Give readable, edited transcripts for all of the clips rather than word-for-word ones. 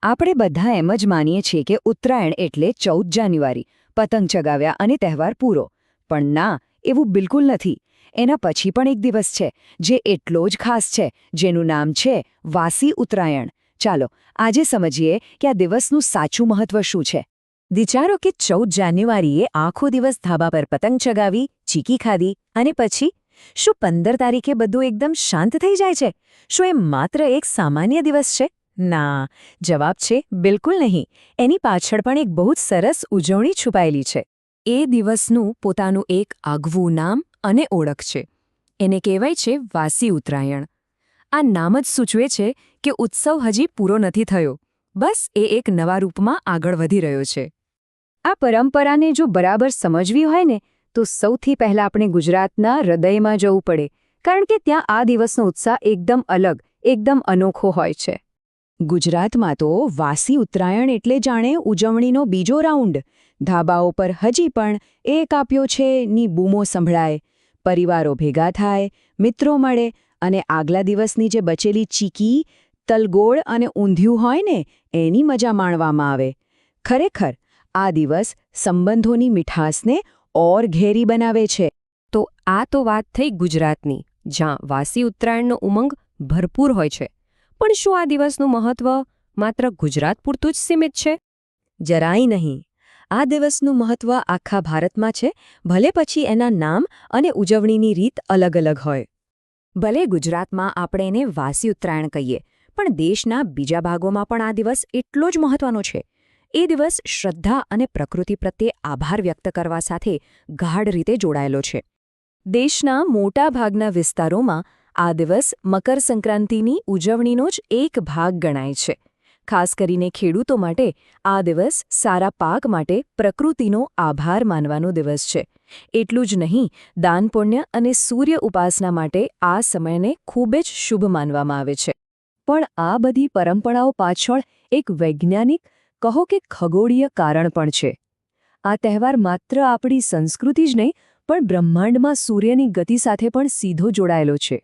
આપણે બધા એમ જ માનીએ છીએ કે ઉત્તરાયણ એટલે 14 જાન્યુઆરી પતંગ ચગાવ્યા અને તહેવાર પૂરો. પણ ના, એવું બિલકુલ નથી. એના પછી પણ એક દિવસ છે જે એટલો જ ખાસ છે, જેનું નામ છે વાસી ઉત્તરાયણ. ચાલો આજે સમજીએ કે આ દિવસનું સાચું મહત્વ શું છે. વિચારો કે 14 જાન્યુઆરીએ આખો દિવસ ધાબા પર પતંગ ચગાવી, ચીકી ખાધી અને પછી શું 15 તારીખે બધું એકદમ શાંત થઈ જાય છે? શું એ માત્ર એક સામાન્ય દિવસ છે? ના, જવાબ છે બિલકુલ નહીં. એની પાછળ પણ એક બહુ જ સરસ ઉજવણી છુપાયેલી છે. એ દિવસનું પોતાનું એક આગવું નામ અને ઓળખ છે. એને કહેવાય છે વાસી ઉત્તરાયણ. આ નામ જ સૂચવે છે કે ઉત્સવ હજી પૂરો નથી થયો, બસ એ એક નવા રૂપમાં આગળ વધી રહ્યો છે. આ પરંપરાને જો બરાબર સમજવી હોય ને તો સૌથી પહેલા આપણે ગુજરાતના હૃદયમાં જવું પડે, કારણ કે ત્યાં આ દિવસનો ઉત્સાહ એકદમ અલગ, એકદમ અનોખો હોય છે. ગુજરાતમાં તો વાસી ઉત્તરાયણ એટલે જાણે ઉજવણીનો બીજો રાઉન્ડ. ધાબાઓ પર હજી પણ એ કાપ્યો છે ની બૂમો સંભળાય, પરિવારો ભેગા થાય, મિત્રો મળે અને આગલા દિવસની જે બચેલી ચીકી, તલગોળ અને ઊંધિયું હોય ને એની મજા માણવામાં આવે. ખરેખર આ દિવસ સંબંધોની મીઠાસને ઓર ઘેરી બનાવે છે. તો આ તો વાત થઈ ગુજરાતની, જ્યાં વાસી ઉત્તરાયણનો ઉમંગ ભરપૂર હોય છે. પણ શું આ દિવસનું મહત્વ માત્ર ગુજરાત પૂરતું જ સીમિત છે? જરાય નહીં. આ દિવસનું મહત્વ આખા ભારતમાં છે, ભલે પછી એના નામ અને ઉજવણીની રીત અલગ અલગ હોય. ભલે ગુજરાતમાં આપણે એને વાસી ઉત્તરાયણ કહીએ, પણ દેશના બીજા ભાગોમાં પણ આ દિવસ એટલો જ મહત્વનો છે. એ દિવસ શ્રદ્ધા અને પ્રકૃતિ પ્રત્યે આભાર વ્યક્ત કરવા સાથે ગાઢ રીતે જોડાયેલો છે. દેશના મોટા ભાગના વિસ્તારોમાં આ દિવસ મકર સંક્રાંતિની ઉજવણીનો જ એક ભાગ ગણાય છે. ખાસ કરીને ખેડૂતો માટે આ દિવસ સારા પાક માટે પ્રકૃતિનો આભાર માનવાનો દિવસ છે. એટલું જ નહીં, દાન પુણ્ય અને સૂર્ય ઉપાસના માટે આ સમયને ખૂબ જ શુભ માનવામાં આવે છે. પણ આ બધી પરંપરાઓ પાછળ એક વૈજ્ઞાનિક, કહો કે ખગોળીય કારણ પણ છે. આ તહેવાર માત્ર આપણી સંસ્કૃતિ જ નહીં, પણ બ્રહ્માંડમાં સૂર્યની ગતિ સાથે પણ સીધો જોડાયેલો છે.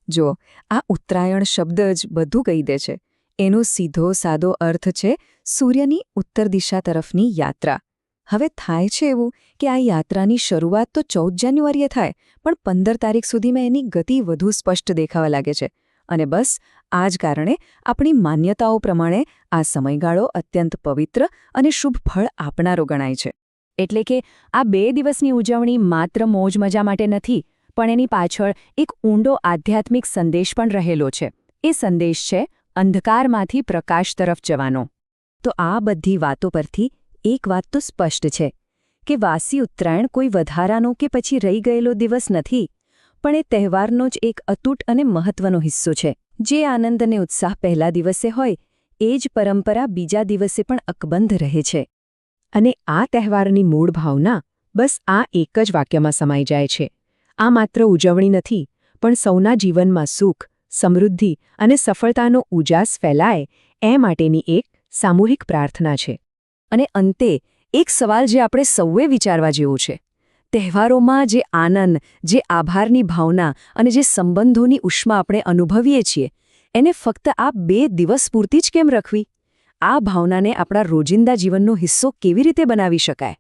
જો આ ઉત્તરાયણ શબ્દ જ બધું કહી દે છે. એનો સીધો સાદો અર્થ છે સૂર્યની ઉત્તર દિશા તરફની યાત્રા. હવે થાય છે એવું કે આ યાત્રાની શરૂઆત તો 14 જાન્યુઆરીએ થાય, પણ 15 તારીખ સુધીમાં એની ગતિ વધુ સ્પષ્ટ દેખાવા લાગે છે. અને બસ આ જ કારણે આપણી માન્યતાઓ પ્રમાણે આ સમયગાળો અત્યંત પવિત્ર અને શુભ ફળ આપનારો ગણાય છે. એટલે કે આ 2 દિવસની ઉજવણી માત્ર મોજ મજા માટે નથી, પણ એની પાછળ એક ઊંડો આધ્યાત્મિક સંદેશ પણ રહેલો છે. એ સંદેશ છે અંધકારમાંથી પ્રકાશ તરફ જવાનો. તો આ બધી વાતો પરથી એક વાત તો સ્પષ્ટ છે કે વાસી ઉત્તરાયણ કોઈ વધારાનો કે પછી રહી ગયેલો દિવસ નથી, પણ એ તહેવારનો જ એક અતૂટ અને મહત્વનો હિસ્સો છે. જે આનંદ અને ઉત્સાહ પહેલા દિવસે હોય, એ જ પરંપરા બીજા દિવસે પણ અકબંધ રહે છે. અને આ તહેવારની મૂળ ભાવના બસ આ એક જ વાક્યમાં સમાઈ જાય છે. આ માત્ર ઉજવણી નથી, પણ સૌના જીવનમાં સુખ, સમૃદ્ધિ અને સફળતાનો ઉજાસ ફેલાય એ માટેની એક સામૂહિક પ્રાર્થના છે. અને અંતે એક સવાલ જે આપણે સૌએ વિચારવા જેવો છે. તહેવારોમાં જે આનંદ, જે આભારની ભાવના અને જે સંબંધોની ઉષ્મા આપણે અનુભવીએ છીએ, એને ફક્ત આ 2 દિવસ પૂરતી જ કેમ રખવી? આ ભાવનાને આપણા રોજિંદા જીવનનો હિસ્સો કેવી રીતે બનાવી શકાય?